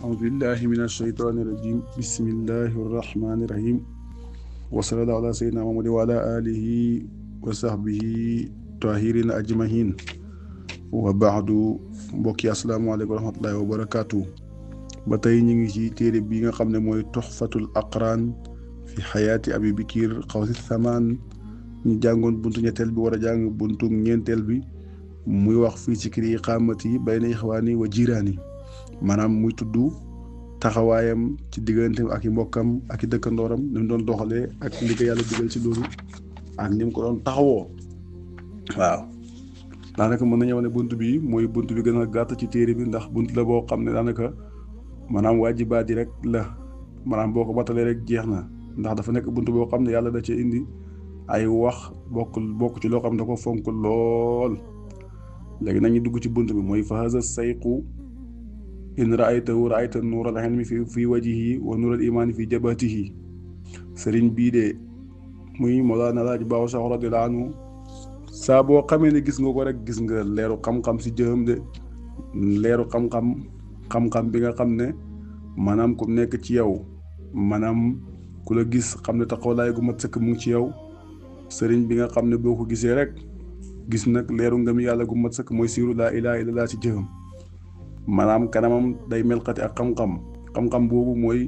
أعوذ بالله من الشيطان الرجيم بسم الله الرحمن الرحيم وصلى الله على سيدنا محمد وعلى آله وصحبه طاهرين أجمعين وبعد mbokki asalaamaaleykum wa rahmatullahi wa barakaatu ba tey ñu ngi ci téere bi nga xam ne mooy tuxfatul aqraan fi xayaati abi bikir xawsi samaan ñu jàngoon buntu ñetteel bi war a jàng buntu ñeenteel bi muy wax fii ci kiri iqaamati bayna ixwaani wa jiraani maanaam muy tudd taxawaayam ci digganteem ak i mbokkam ak i dëkkandooram ni mu doon doxalee ak li ko yàlla digal ci loolu ak ni mu ko doon taxawoo waaw daanaka mën nañu wax ne bunt bi mooy bunt bi gën a gàtt ci téere bi ndax bunt la boo xam ne daanaka maanaam waajibaat yi rek la maanaam boo ko batalee rek jeex na ndax dafa nekk bunt boo xam ne yàlla da ci indi ay wax bokk ci loo xam ne da ko fonk lool léegi nañu dugg ci bunt bi mooy fa haza sayqu in raaytahu raayta nuur al ilmi fi wajhihi wa nuur al imaani fi jabhatihi sëriñ bii de muy Mawlana Alaaji Baaw Sax radiyallaahu anhu saa boo xamee ne gis nga ko rek gis nga leeru xam-xam si jëam de leeru xam-xam bi nga xam ne maanaam ku nekk ci yow maanaam ku la gis xam ne taxawaay gu mat sëkk mu ngi ci yow sëriñ bi nga xam ne boo ko gisee rek gis nag leeru ngëm yàlla gu mat sëkk mooy siiru laa ilaaha illallaah ci jëam maanaam kanamam day melxati ak xam-xam boobu mooy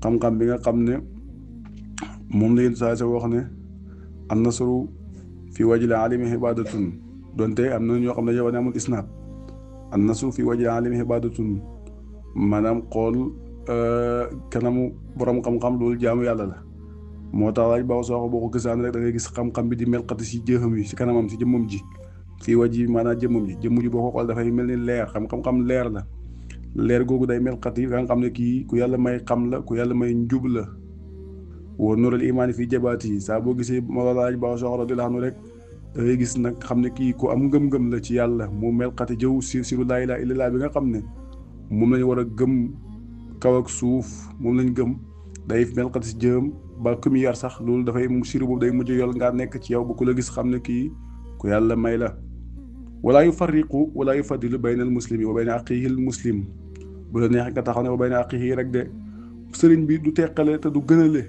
xam-xam bi nga xam ne moom la yéen saa sa wax ne an nasru fi wajhil alimi ibadatun donte am na ñoo xam ne yow ne amul isnaad an nasru fi wajhil alimi ibadatun maanaam xool kanamu borom xam-xam loolu jaamu yàlla la moo tax laaj baaw soo boo ko gisaan rek da ngay gis xam-xam bi di melxati si jëxam yi si kanamam si jëmmam ji fii waji maanaam jëmmam ji jëmm ji boo ko xool dafay mel ni leer xam-xam leer la leer googu day melxati nga xam ne kii ku yàlla may xam la ku yàlla may njub la wa nuural imaani fii jabaati yi saa boo gisee Mawlana Alaaji Baaw Sax radiyallaahu anhu rek da ngay gis nag xam ne kii ku am ngëm-ngëm la ci yàlla mu melxati jëw siru laa ilaaha illallaah bi nga xam ne moom lañu war a gëm kaw ak suuf moom lañ gëm day melxati si jëm ba ku mu yar sax loolu dafay siru boobu day mujj yol ngaa nekk ci yow ba ku la gis xam ne kii ku yàlla may la walaa yufarriqu walaa yufaddilu bayna al muslimi wa bayna axiihi al muslim bu la neex nga taxaw ne wa bayna axiihi rek de sëriñ bi du teqale te du gënale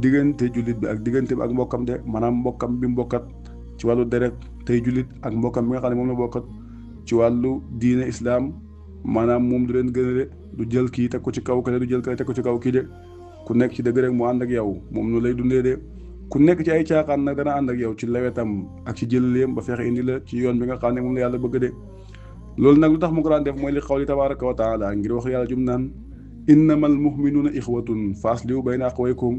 diggante jullit bi ak diggante bi ak mbokkam de maanaam mbokkam bi mbokkat ci wàllu deret tey jullit ak mbokkam bi nga xam ne moom la bokkat ci wàllu diine islaam maanaam moom du leen gënale du jël kii teg ko ci kaw kale du jël kale teg ko ci kaw kii de ku nekk ci dëgg rek mu ànd ak yow moom nu lay dundee de ku nekk ci ay caaxaan nag dana ànd ak yow ci lewetam ak ci jëlaleem ba fexe indi la ci yoon bi nga xam ne moom la yàlla bëgg de loolu nag lu tax mu ko daan def mooy li xawli tabaaraka wa taala ngir wax yàlla jum naan innamal mu'minuuna ixwatun faslihu bayna axawaykum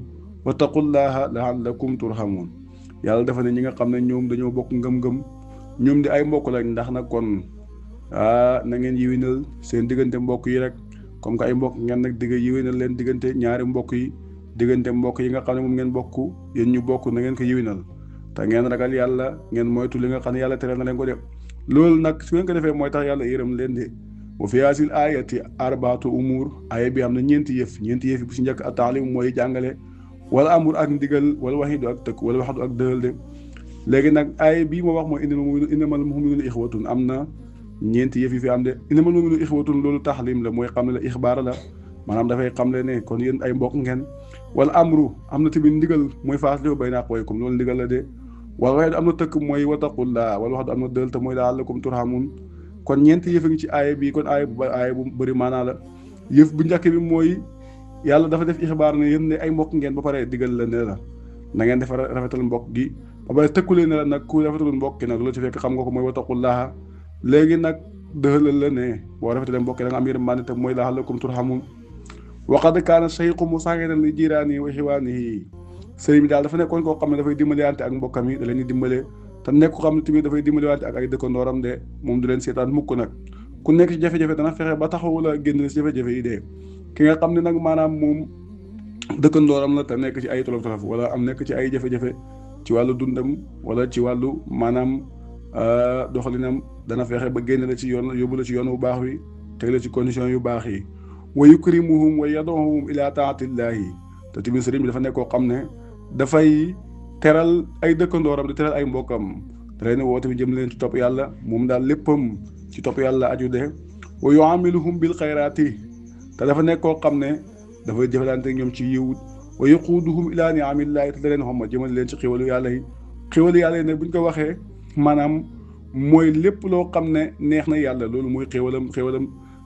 wattaqullaaha la'allakum turhamuun yàlla dafa ne ñi nga xam ne ñoom dañoo bokk ngëm-ngëm ñoom di ay mbokk lañ ndax nag kon na ngeen yiwinal seen diggante mbokk yi rek comme que ay mbokk ngeen nag digg yiwinal leen diggante ñaari mbokk yi diggante mbokk yi nga xam ne moom ngeen bokk yéen ñu bokk na ngeen ko yiwinal te ngeen ragal yàlla ngeen moytu li nga xam ne yàlla tere na leen ko def loolu nag su ngeen ko defee mooy tax yàlla yërëm leen de wa fi haasil aayati arbaatu umuur aaya bi am na ñeenti yëf yi bu si njëkk a taalim mooy jàngale wala amur ak ndigal wala waxidu ak tëkk wala waxatu ak dëhal de léegi nag aaya bii moo wax mooy innamal mu'minuuna ixwatun am na ñeenti yëf yi fi am de innamal mu'minuuna ixwatun loolu taxlim la mooy xam ne la ixbaar la maanaam dafay xam le ne kon yéen ay mbokk ngeen wala amru am na tamit ndigal mooy faaslihu bayna axawaykum loolu ndigal la de wala waxidu am na tëkk mooy wattaqullaa wala waxatu am na dëhal te mooy la'allakum turhamuun kon ñeenti yëf a ngi ci aaya bii kon aaya bu bëri maanaa la yëf bu njëkk bi mooy yàlla dafa def ixbaar ne yéen ne ay mbokk ngeen ba pare digal la ne la na ngeen def rafetal mbokk gi ba pare tëkkulee ne la nag ku rafetalul mbokk gi nag loolu ci fekk xam nga ko mooy wattaqullaaha léegi nag dëxalal la ne boo rafetalee mbokk da nga am yërmande te mooy la'allakum turhamuun wa qad kaana sayxu musaahiran li jiraanihi wa ixwaanihi sëriñ bi daal dafa nekkoon koo xam ne dafay dimbaliwante ak mbokkam yi da leen di dimbale te nekk ko xam ne tamit dafay dimbaliwante ak ay dëkkandooram de moom du leen seetaan mukk nag ku nekk ci jafe-jafe dana fexe ba taxawu la génn ci jafe-jafe yi de ki nga xam ne nag maanaam moom dëkkandooram la te nekk ci ay tolof-tolof wala am nekk ci ay jafe-jafe ci wàllu dundam wala ci wàllu maanaam doxalinam dana fexe ba génn la ci yoon yóbbu la ci yoon bu baax wi teg la ci condition yu baax yi wa yukrimuhum wa yad'uhum ila taatillaahi te tamit sëriñ bi dafa nekk koo xam ne dafay teral ay dëkkandooram di teral ay mbokkam da leen woote bi jëm leen ci topp yàlla moom daal léppam ci topp yàlla aju de wa yuamiluhum bil xayraati te dafa nekk koo xam ne dafay jëfalante ñoom ci yiw wa yaquuduhum ilaa ni'amillaahi te da leen xomma jëmale leen ci xéwalu yàlla yi nag buñ ko waxee maanaam mooy lépp loo xam ne neex na yàlla loolu mooy xéwalam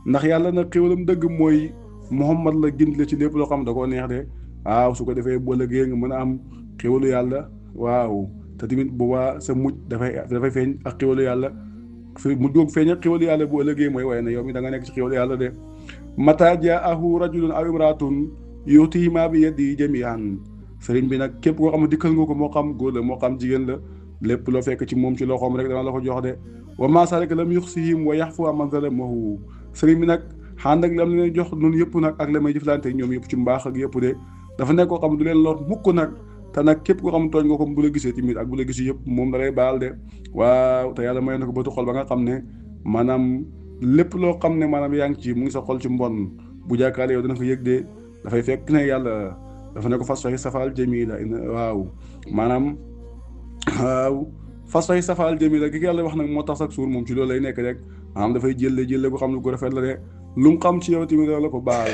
ndax yàlla nag xéwalam dëgg mooy Muhammad la gindi la ci lépp loo xam ne da koo neex de waaw su ko defee boo lëggee nga mën a am xéwalu yàlla waaw te tamit boobaa sa mujj dafay feeñ ak xéwalu yàlla mu jóg feeñ ak xéwalu yàlla bu ëllëgee mooy waaye na yow mi da nga nekk ci xéwalu yàlla de mata jaahu rajulun aw imraatun yutihimaa bi yadihi jamii'an sëriñ bi nag képp koo xam ne dikkal nga ko moo xam góor la moo xam jigéen la lépp loo fekk ci moom ci loxoom rek dana la ko jox de wa maa zaalika lam yuxsihim wa yaxfu amman zalamahu sëriñ bi nag xànd ak lam leen jox noonu yëpp nag ak la may jëflante ñoom yëpp ci mbaax ak yëpp de dafa nekk koo xam du leen lor mukk nag te nag képp koo xam tooñ nga ko bu la gisee tamit ak bu la gisee yëpp moom da lay baal de waaw te yàlla may na ko bëtu xol ba nga xam ne maanaam lépp loo xam ne maanaam yaa ngi ci mu ngi sa xol ci mbon bu jàkkaarloo yow dana ko yëg de dafay fekk ne yàlla dafa ne ko fasfahi safaal jamila waaw maanaam waaw fasfahi safaal jamila gi yàlla wax nag moo tax sax suur moom ci loolu lay nekk rek maanaam dafay jëlle ko xam ne ko rafet la de lu mu xam ci yow tamit dana la ko baal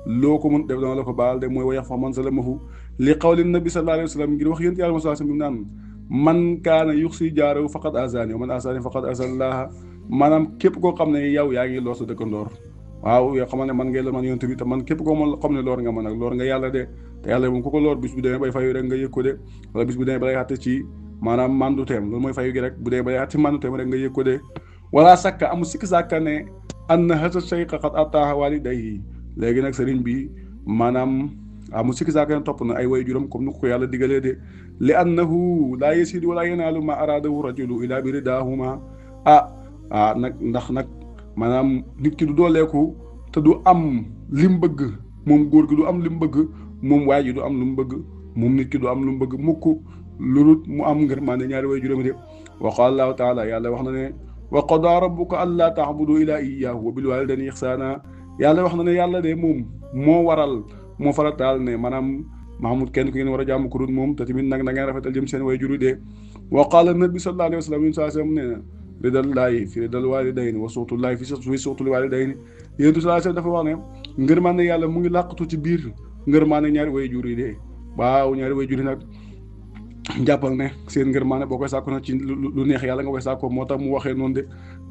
loo ko mën def dana la ko baal de mooy wa yaxfa man zalamahu li qawli nabi sallallahu alayhi wa sallam ngir wax yént yàlla sallallahu alayhi wa sallam naan man kaana yuxsi jaarahu faqad azani wa man azani faqad azallaaha maanaam képp koo xam ne yow yaa ngi loor sa dëkkandoor waaw yoo xamal ne man ngay la man yonent bi te man képp koo ma xam ne loor nga man ak loor nga yàlla de te yàlla moom ku ko loor bis bu demee bay fayu rek nga yëg ko de wala bis bu demee ba lay xatte ci maanaam mandu teem loolu mooy fayu gi rek bu demee ba lay xatte ci mandu teem rek nga yëg ko de wala sakka amul sikk sàkka ne anna hasa shaykha qad ataaha walidayhi léegi nag sëriñ bi maanaam amul sikk sàkka ne topp na ay way juram comme ni ko yàlla digalee de li annahu laa yasidu wala yanaalu ma araadahu rajulu ila bi ridaahuma nag ndax nag maanaam nit ki du dooleeku te du am lim bëgg moom góor gi du am lim bëgg moom waay ji du am lu mu bëgg moom nit ki du am lu mu bëgg mukk lu mu am ngërmande ñaari way juróomi de wa qaala allahu taala yàlla wax na ne wa qadaa rabbuka allaa ta'budu illaa iyyaahu wa bil waalidayni ihsaana yàlla wax na ne yàlla de moom moo farataal ne maanaam Mahmoud kenn ku ngeen war a jàmm ku dul moom te tamit nag na ngeen rafetal jëm seen way juru de wa qaala nabi sallallahu alayhi wa sallam saa sallam ne ridallaahi fi ridal waalidayni wa suxtullaahi fi suxtul waalidayni yéen sallallahu alayhi wa sallam dafa wax ne ngërmaande yàlla mu ngi làqatu ci biir ngërmaande ñaari way jur yi de waaw ñaari way jur yi nag jàppal ne seen ngërmaande boo koy sàkku nag ci lu neex yàlla nga koy sàkkoo moo tax mu waxee noonu de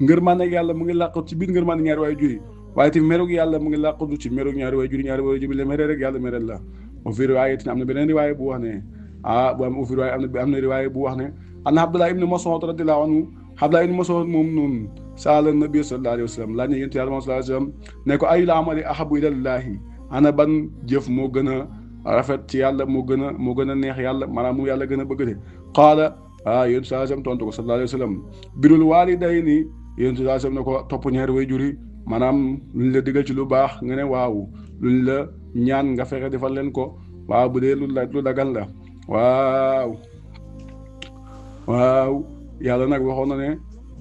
ngërmaande yàlla mu ngi làqatu ci biir ngërmaande ñaari way jur yi waaye tamit merug yàlla mu ngi làqatu ci merug ñaari way jur yi ñaari way jur yi la mere rek yàlla mere la wa fi riwaayatin am na beneen riwaaya bu wax ne bu fi riwaaya am na riwaaya bu wax ne anna Abdullah ibn Mas'ud radiyallahu anhu Abdullah ibn Mas'ud moom noonu saala nabi sallallahu alayhi wa sallam laaj na yonent yàlla sallallahu alayhi wa sallam ne ko ayyul amali ahabbu ilallaahi ana ban jëf moo gën a rafet ci yàlla moo gën a neex yàlla maanaam mu yàlla gën a bëgg de qaala yonent sallallahu alayhi wa sallam tontu ko sallallahu alayhi wa sallam birrul waalidayni yonent sallallahu alayhi wa sallam ne ko topp ñaari way jur yi maanaam luñ la digal ci lu baax nga ne waaw luñ la ñaan nga fexe defal leen ko waaw bu dee lu dagal la waaw yàlla nag waxoon na ne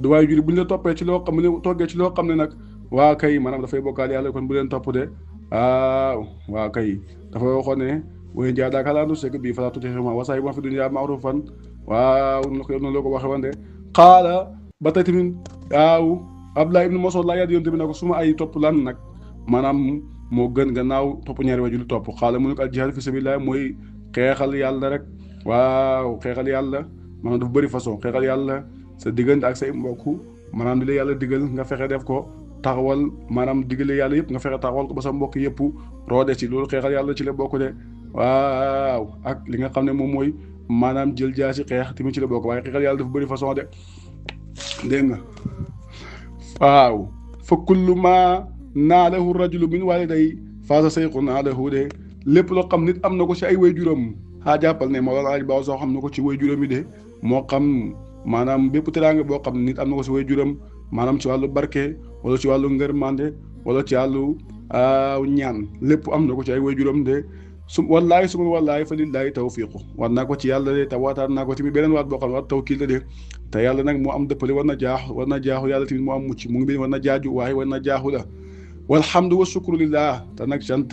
du waay juri buñ la toppee ci loo xam ne toggee ci loo xam ne nag waa kay maanaam dafay bokkaal yàlla kon bu leen topp de waa kay dafa waxoon ne way jaadaaka laa nushrika bihi falaa tuti'humaa wa saahibhumaa fi dunyaa ma'ruufan waaw noonu la ko waxee woon de qaala ba tey tamit waaw Abdullah ibn Mas'ud laa yonent bi ne ko su ma ay topp lan nag maanaam moo gën gannaaw topp ñaari waajur lu topp xaala mu ne ko al jihaad fi sabilillah mooy xeexal yàlla rek waaw xeexal yàlla maanaam dafa bëri façon xeexal yàlla sa diggante ak say mbokk maanaam li la yàlla digal nga fexe def ko taxawal maanaam digale yàlla yëpp nga fexe taxawal ko ba sa mbokk yëpp roode ci loolu xeexal yàlla ci la bokk de waaw ak li nga xam ne moom mooy maanaam jël jaasi xeex tamit ci la bokk waaye xeexal yàlla dafa bëri façon de dégg nga waaw fa kullu ma naalahu rajulu min waliday faasa sayqu naalahu de lépp loo xam nit am na ko ci ay way juróom jàppal ne moo laaj baaw soo xam na ko ci way juróom yi de moo xam maanaam bépp teraanga boo xam nit am na ko ci way juróom maanaam ci wàllu barke wala ci wàllu ngërmande wala ci wàllu ñaan lépp am na ko ci ay way juróom de wallaahi suma wallaahi fa lillaahi tawfiiqu war naa ko ci yàlla de te waataat naa ko tamit beneen waat boo xam ne waat tawkiil la de te yàlla nag moo am dëppale war na jaaxu yàlla tamit moo am mucc mu ngi bind war na jaaju waaye war na jaaxu la walhamdu wa shukru lillah te nag sant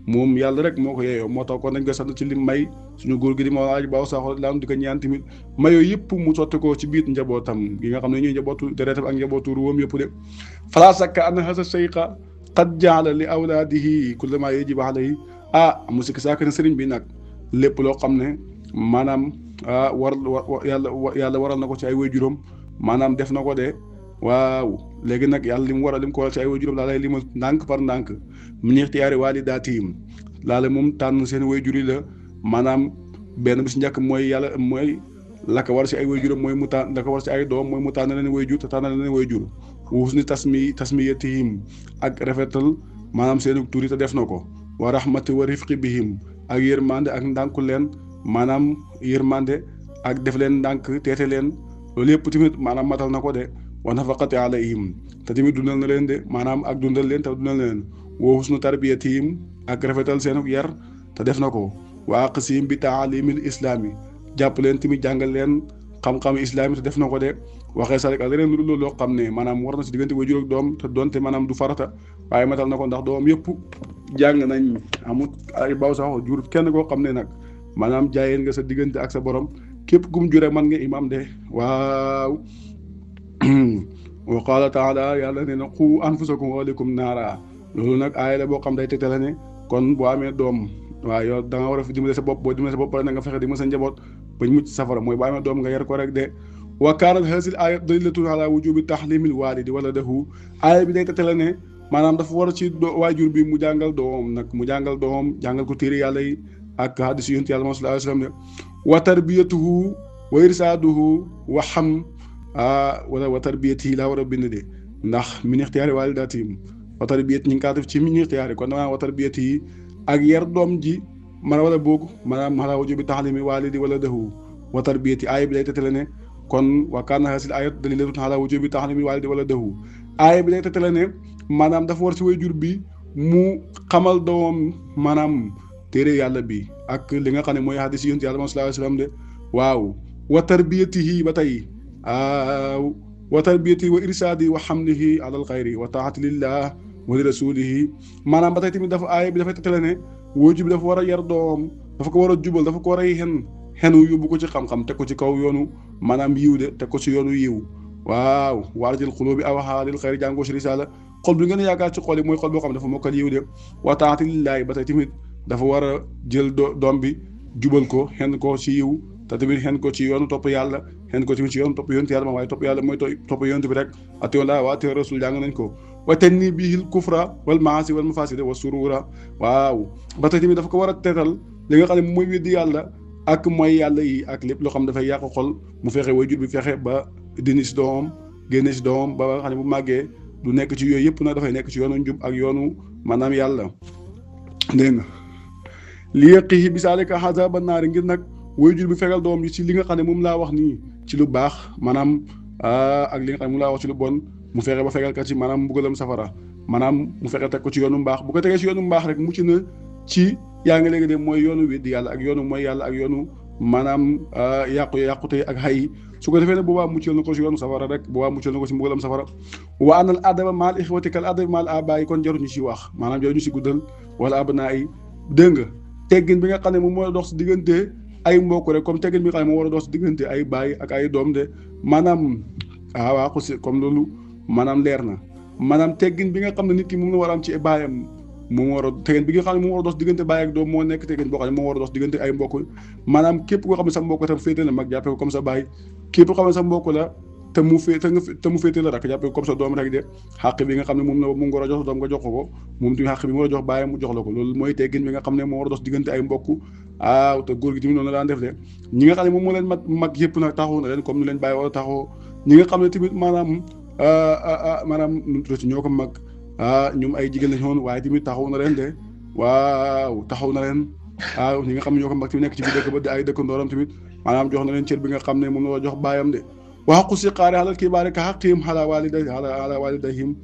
moom yàlla rek moo ko yeeyoo moo tax kon nañ ko sant ci lim may suñu góor gi di ma laaj baaw saxo laan di ko ñaan tamit mayoo yëpp mu sotti ko ci biir njabootam gi nga xam ne ñuy njabootu deretam ak njabootu ruwam yëpp de falaa sakka anna hasa shaykha qad jaala li awlaadihi kulla ma yajibu alayhi musik saaka ne sëriñ bi nag lépp loo xam ne maanaam yàlla waral na ko ci ay waajuram maanaam def na ko de waaw léegi nag yàlla li mu waral li mu ko waral ci ay waajuram laa lay limal ndànk par ndànk min ixtiyaari waalidaatihim laale moom tànn seen waajur yi la maanaam benn bi si njëkk mooy yàlla mooy la ko war si ay waajuram mooy mu tànn la ko war si ay doom mooy mu tànn leen waajur te tànn leen waajur husni tasmiyatihim ak rafetal maanaam seen tur yi te def na ko wa rahmati wa rifqi bihim ak yërmande ak ndànku leen maanaam yërmande ak def leen ndànk teete leen loolu yëpp tamit maanaam matal na ko de wa nafaqati alayhim te tamit dundal na leen de maanaam ak dundal leen te dundal leen wa husnu tarbiyatihim ak rafetal seen yar te def na ko wa aqsim bi taalimil islaami jàpp leen tamit jàngal leen xam-xam islaami te def na ko de waxee sa rek ak leneen lu dul loo xam ne maanaam war na si diggante waajur ak doom te doonte maanaam du farata waaye matal na ko ndax doom yëpp jàng nañ amut ay baw sax jur kenn koo xam ne nag maanaam jaayeen nga sa diggante ak sa borom képp gum jure man nga imam de waaw wa qaala taala yàlla nee na qu anfusakum wa ahlikum naara loolu nag aaya la boo xam day tegtale ne kon boo amee doom waaw yow da nga war a fi dimbale sa bopp boo dimbale sa bopp pare na nga fexe dimbale sa njaboot bañ mucc safara mooy boo amee doom nga yar ko rek de wa kaanat haazihil aaya dalilatun ala wujubi tahlimil waalidi waladahu aaya bi day tegtale ne maanaam dafa war ci waajur bi mu jàngal doom nag mu jàngal doom jàngal ko téere yàlla yi ak hadis yonent yàlla sallallahu alayhi wa sallam ne wa tarbiyatuhu wa irsaaduhu wa xam wala wa tarbiyatihi laa war a bind de ndax min ixtiyaari waalidaatihim wa tarbiyati ñi ngi kaa def ci min ixtiyaari kon damaa wa tarbiyatihi ak yar doom ji man wala boog maanaam ala wujubi taxlimi waalidi waladahu wa tarbiyati aaya bi day tegtale ne kon wa kaana haazihil aayatu daliilatun ala wujubi taxlimi waalidi waladahu aaya bi day tegtale ne maanaam dafa war si waajur bi mu xamal doomam maanaam téere yàlla bi ak li nga xam ne mooy hadis yonent yàlla sallallahu alayhi wa sallam de waaw wa tarbiyatihi ba tey wa tarbiyatihi wa irsaadihi wa xamlihi ala alxayri wa taati lillah wa li rasulihi maanaam ba tey tamit dafa aaya bi dafay tegtale ne waajur bi dafa war a yar doom dafa ko war a jubal dafa ko war a xenu yóbbu ko ci xam-xam teg ko ci kaw yoonu maanaam yiw de teg ko ci yoonu yiw waaw waarajil xulubi awaha lil xayri jàngoo si risaala xol bi ngeen a yaakaar ci xol yi mooy xol boo xam ne dafa mokkal yiw de wa taati lillaahi ba tey tamit dafa war a jël doom bi jubal ko xen ko ci yiw te tamit xen ko ci yoonu topp yàlla xen ko tamit ci yoonu topp yonent yàlla waaye topp yàlla mooy topp yonent bi rek atiiwu llaaha wa atiiwu rasul jàng nañ ko wa tanni bihil kufra wal maasi wal mafasida wa surura waaw ba tey tamit dafa ko war a teetal li nga xam ne mooy weddi yàlla ak mooy yàlla yi ak lépp loo xam ne dafay yàq xol mu fexe waajur bi fexe ba dindi si doomam génne si doomam ba nga xam ne bu màggee du nekk ci yooyu yëpp nag dafay nekk ci yoonu njub ak yoonu maanaam yàlla dégg nga li yaqihi bi saalika azaba naari ngir nag waajur bi fegal doom ji ci li nga xam ne moom laa wax nii ci lu baax maanaam ak li nga xam ne moom laa wax ci lu bon mu fexe ba fegal ka ci maanaam mbugalam safara maanaam mu fexe teg ko ci yoonu mbaax bu ko tegee ci yoonu mbaax rek mucc na ci yaa ngi léegi de mooy yoonu weddi yàlla ak yoonu mooy yàlla ak yoonu maanaam yàqute ak xay su ko defee ne boobaa muccal na ko si yoonu safara rek boobaa muccal na ko si mbugalam safara wa anal adaba maal ixwati kal adabi maal abaay kon jaruñu si wax maanaam jaruñu si guddal wala abnaa yi dégg nga teggin bi nga xam ne moom moo dox si diggante ay mbokk rek comme teggin bi nga xam ne moo war a dox si diggante ay baay ak ay doom de maanaam waa xusi comme loolu maanaam leer na maanaam teggin bi nga xam ne nit ki moom la war a am ci baayam moom war a teggin bi nga xam ne moom war a dox diggante baay ak doom moo nekk teggin boo xam ne moom war a dox diggante ay mbokk maanaam képp koo xam ne sa mbokk tam féete la mag jàppee ko comme sa baay képp koo xam ne sa mbokk la te mu féete la rak jàppee ko comme sa doom rek de xàq bi nga xam ne moom la mu war a jox sa doom nga jox ko moom tamit xàq bi mu war a jox baayam mu jox la ko loolu mooy teggin bi nga xam ne moo war a dox diggante ay mbokk te góor gi tamit noonu la daan def de ñi nga xam ne moom moo leen mag yëpp nag taxaw na leen comme ni leen bàyyi wala taxaw ñi nga xam ne tamit maanaam nu tuddati ñoo ko mag ñoom ay jigéen lañ woon waaye tamit taxaw na leen de waaw taxaw na leen waaw ñi nga xam ne ñoo ko mag tamit nekk ci biir dëkk ba di ay dëkkandooram tamit maanaam jox na leen cër bi nga xam ne moom la war a jox baayam de waxaqu si xaari xalal kibaari ka xaqihim ala walidayhim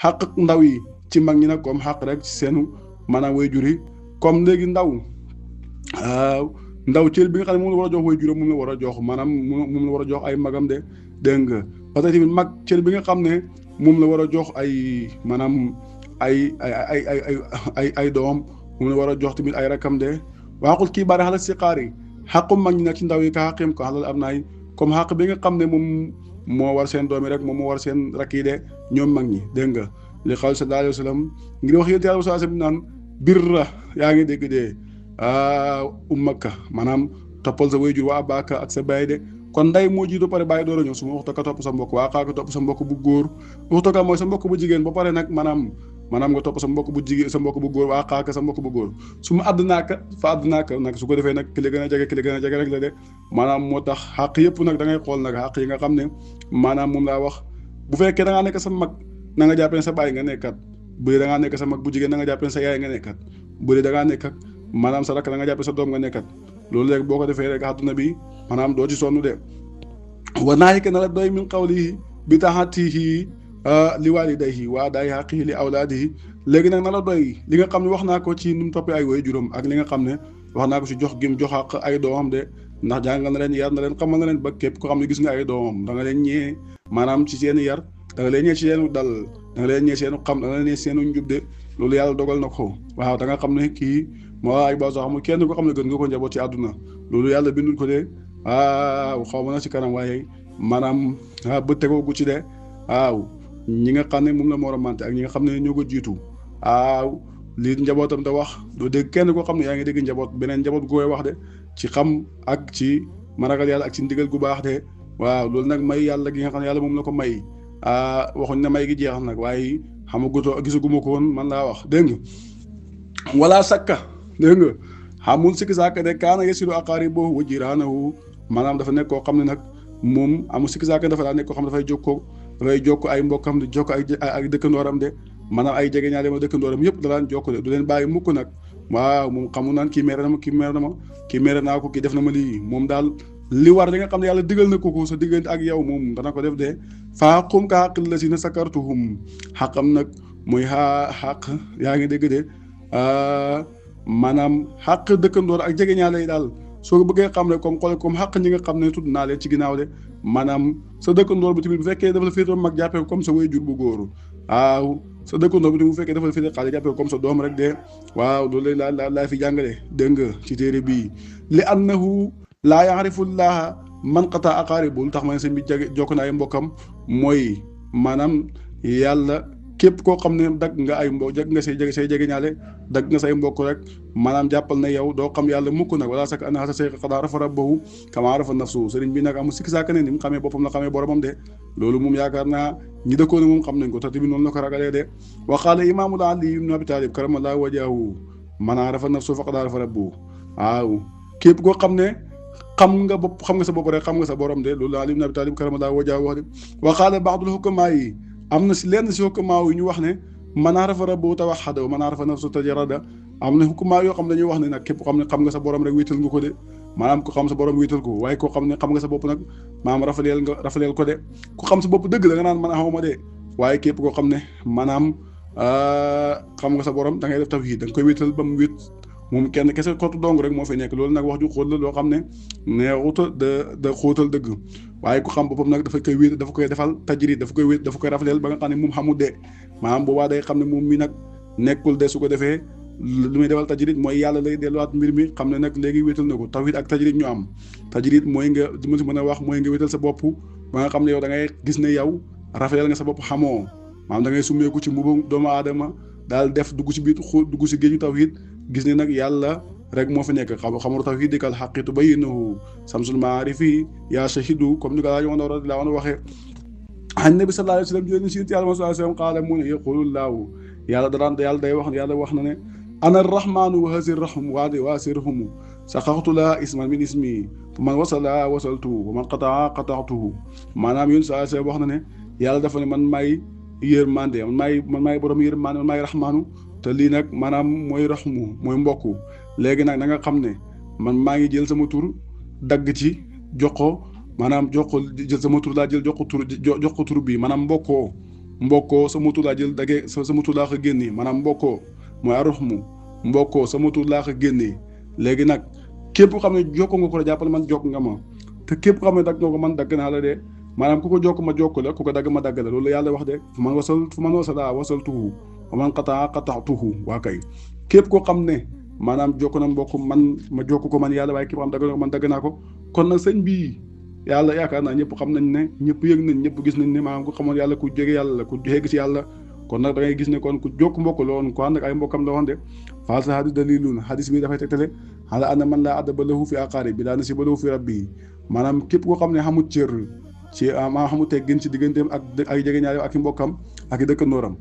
xaq ndaw yi ci mag ñi nag comme xaq rek ci seenu maanaam waajur yi comme léegi ndaw cër bi nga xam ne moom la war a jox waajuram moom la war a jox maanaam moom la war a jox ay magam de dégg nga parce que tamit mag cër bi nga xam ne moom la war a jox ay maanaam ay doom moom la war a jox tamit ay rakam de waxul kii baari xalal si xaari xaqu mag ñi nag ci ndaw yi ka xaqim ko xalal am naay comme xaq bi nga xam ne moom moo war seen doom yi rek moom moo war seen rakk yi de ñoom mag ñi dégg nga li xaw sallallahu alayhi wa sallam ngir wax yéen yàlla sallallahu alayhi wa sallam naan birra yaa ngi dégg de ummaka maanaam toppal sa wayjur waa baaka ak sa baay de kon nday moo jiitu pare bàyyi door a ñëw su ma waxtu ka topp sa mbokk waa xaaka topp sa mbokk bu góor waxtu ka mooy sa mbokk bu jigéen ba pare nag maanaam nga topp sa mbokk bu jigéen sa mbokk bu góor waa xaaka sa mbokk bu góor su ma àddinaaka fa àddinaaka nag su ko defee nag ki la gën a jege rek la de maanaam moo tax xàq yëpp nag da ngay xool nag xàq yi nga xam ne maanaam moom laa wax bu fekkee da ngaa nekk sa mag na nga jàppee sa baay nga nekkat bu dee da ngaa nekk sa mag bu jigéen na nga jàppee sa yaay nga nekkat bu dee da ngaa nekk maanaam sa rakk na nga jàppee sa doom nga nekkat loolu rek boo ko defee rek àdduna bi maanaam doo ci sonn de wa naahika na la doy min qawlihi bi taxatihi li walidayhi waa daay xaqihi li awlaadihi léegi nag na la doy li nga xam ne wax naa ko ci nu mu toppee ay woy juróom ak li nga xam ne wax naa ko ci jox gim jox ak ay doomam de ndax jàngal na leen yar na leen xamal na leen ba képp ko xam ne gis nga ay doomam da nga leen ñee maanaam ci seen yar da nga leen ñee ci seenu dal da nga leen ñee seenu xam da nga leen ñee seenu njub de loolu yàlla dogal na ko waaw da nga xam ne kii moo ay ba sax mu kenn ko xam ne gën nga ko njaboot ci àdduna loolu yàlla bindul ko de waaw xaw ma na ci kanam waaye maanaam ba tegoo gu ci de waaw ñi nga xam ne moom la moo ramante ak ñi nga xam ne ñoo ko jiitu waaw li njabootam da wax doo dégg kenn koo xam ne yaa ngi dégg njaboot beneen njaboot gu koy wax de ci xam ak ci maragal yàlla ak ci ndigal gu baax de waaw loolu nag may yàlla gi nga xam ne yàlla moom la ko may waxuñ ne may gi jeex nag waaye xamagutoo gisaguma ko woon man laa wax dégg nga wala sakka dégg nga xamul sikki saaka de kaana yasilu aqaaribahu wa jiraanahu maanaam dafa nekk koo xam ne nag moom amul sikki saaka dafa daa nekk koo xam ne dafay jokko ay mbokkam di jokko ay dëkkandooram de maanaam ay jege ñaale ma dëkkandooram yëpp da daan jokko de du leen bàyyi mukk nag waaw moom xamu naan kii mere na ma kii mere naa ko kii def na ma lii moom daal li war li nga xam ne yàlla digal na ko sa diggante ak yow moom dana ko def de faa xum ka xaqil la si na sakartuhum xaqam nag mooy xaq yaa ngi dégg de maanaam xaq dëkkandoor ak jege ñaale yi daal soo bëggee xam ne comme xoole comme xaq ñi nga xam ne tudd naa leen ci ginnaaw de maanaam sa dëkkandoor bi tamit bu fekkee dafa la féetoo mag jàppee ko comme sa waajur bu góor waaw sa dëkkandoor bi tamit bu fekkee dafa la féetee xaale jàppee ko comme sa doom rek de waaw loolu laa fi jàngale dégg nga ci téere bii li annahu laa yaarifullaha man qata aqaaribu lu tax ma ne sëñ bi jokk na ay mbokkam mooy maanaam yàlla képp koo xam ne dagg nga ay mbokk jag nga say jege ñaale dagg nga say mbokk rek maanaam jàppal na yow doo xam yàlla mukk nag wala sak ana sa say xadaa rafa rabbahu kama rafa nafsu sëriñ bi nag amul sikki saaka ne ni mu xamee boppam la xamee boromam de loolu moom yaakaar naa ñi dëkkoon moom xam nañ ko te tamit noonu la ko ragalee de wa qaala imaamul Ali ibn Abi Talib karamallahu wajhahu man arafa nafsu faqad arafa rabbahu waaw képp koo xam ne xam nga sa bopp rek xam nga sa borom de loolu Ali ibn Abi Talib karamallahu wajhahu wax de wa qaala ba'dul hukamaa yi am na si lenn si hukamaa yi ñu wax ne man arafa rabbahu tawahhada wa man arafa nafsu tajarrada am na hukamaa yoo xam ne dañuy wax ne nag képp xam ne xam nga sa borom rek wéetal nga ko de maanaam ku xam sa borom wéetal ko waaye koo xam ne xam nga sa bopp nag maanaam rafaleel ko de ku xam sa bopp dëgg la nga naan man xawma de waaye képp koo xam ne maanaam xam nga sa borom da ngay def tawhiid da nga koy wéetal ba mu wéet moom kenn kese kottu dong rek moo fi nekk loolu nag wax ju xóot la loo xam ne neexuta da xóotal dëgg waaye ku xam boppam nag dafa koy wéet dafa koy defal tajrid dafa koy wéet dafa koy rafaleel ba nga xam ne moom xamul de maanaam boobaa day xam ne moom mi nag nekkul de su ko defee lu muy defal tajrid mooy yàlla lay delluwaat mbir mi xam ne nag léegi wéetal na ko tawhid ak tajrid ñu am tajrid mooy nga di ma si mën a wax mooy nga wéetal sa bopp ba nga xam ne yow da ngay gis ne yow rafaleel nga sa bopp xamoo maanaam da ngay summeeku ci mbubu doomu aadama daal def dugg si biir dugg si géeju tawhid gis ne nag yàlla rek moo fi nekk xamul tawhid dikal xaqitu bayyinahu samsul maarifi yaa shahidu comme ni ko laa yoon radiyallahu anhu waxee an nabi sallallahu alayhi wa sallam jëleen si yàlla sallallahu alayhi wa sallam qaala mu ne yaqulullaahu yàlla day wax na ne ana arrahmanu wa hasi rahum waasirhumu saqaxtu laa isman min ismi fa man wasala wasaltu wa man qataa qataatuhu maanaam yoon sallallahu alayhi wa sallam wax na ne yàlla dafa ne man maay yërmande man maay borom yërmande man maay rahmaanu te lii nag maanaam mooy raxmu mooy mbokk léegi nag na nga xam ne man maa ngi jël sama tur dagg ci jox ko maanaam jël sama tur laa jël jox ko tur bi maanaam mbokkoo sama tur laa jël daggee sama tur laa ko génnee maanaam mbokkoo mooy araxmu mbokkoo sama tur laa ko génnee léegi nag képp ko xam ne jokko nga ko la jàppale man jokk nga ma te képp ko xam ne dagg nga ko man dagg naa la de maanaam ku ko jokk ma jokk la ku ko dagg ma dagg la loolu yàlla wax de fu man wasala wasaltuhu wa man qataa qataatuhu waa kay képp koo xam ne maanaam jokk na mbokk man ma jokk ko man yàlla waaye képp xam dagg na ko man dagg naa ko kon nag sëñ bii yàlla yaakaar naa ñëpp xam nañ ne ñëpp yëg nañ ñëpp gis nañ ne maanaam ku xamoon yàlla ku jege yàlla la ku yegg ci yàlla kon nag da ngay gis ne kon ku jokk mbokk la woon ku ànd ak ay mbokkam la woon de faasa hadis dalilun hadis bi dafay tegtale xala ana man laa adaba lahu fi aqaari bi laa nasiba lahu fi rabbi maanaam képp koo xam ne xamul cër ci maa xamul teggin ci digganteem ak ay jegeñaale ak i mbokkam ak i dëkkandooram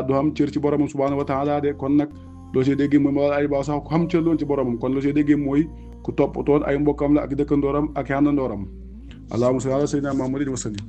du xam cër ci boromam subhanahu wa taala de kon nag loo see déggee mooy ma ay baaw sax ku xam cër loon ci boromam kon loo see déggee mooy ku toppatoon ay mbokkam la ak i dëkkandooram ak i àndandooram allahumma salli ala sayyidina muhammadin wa sallim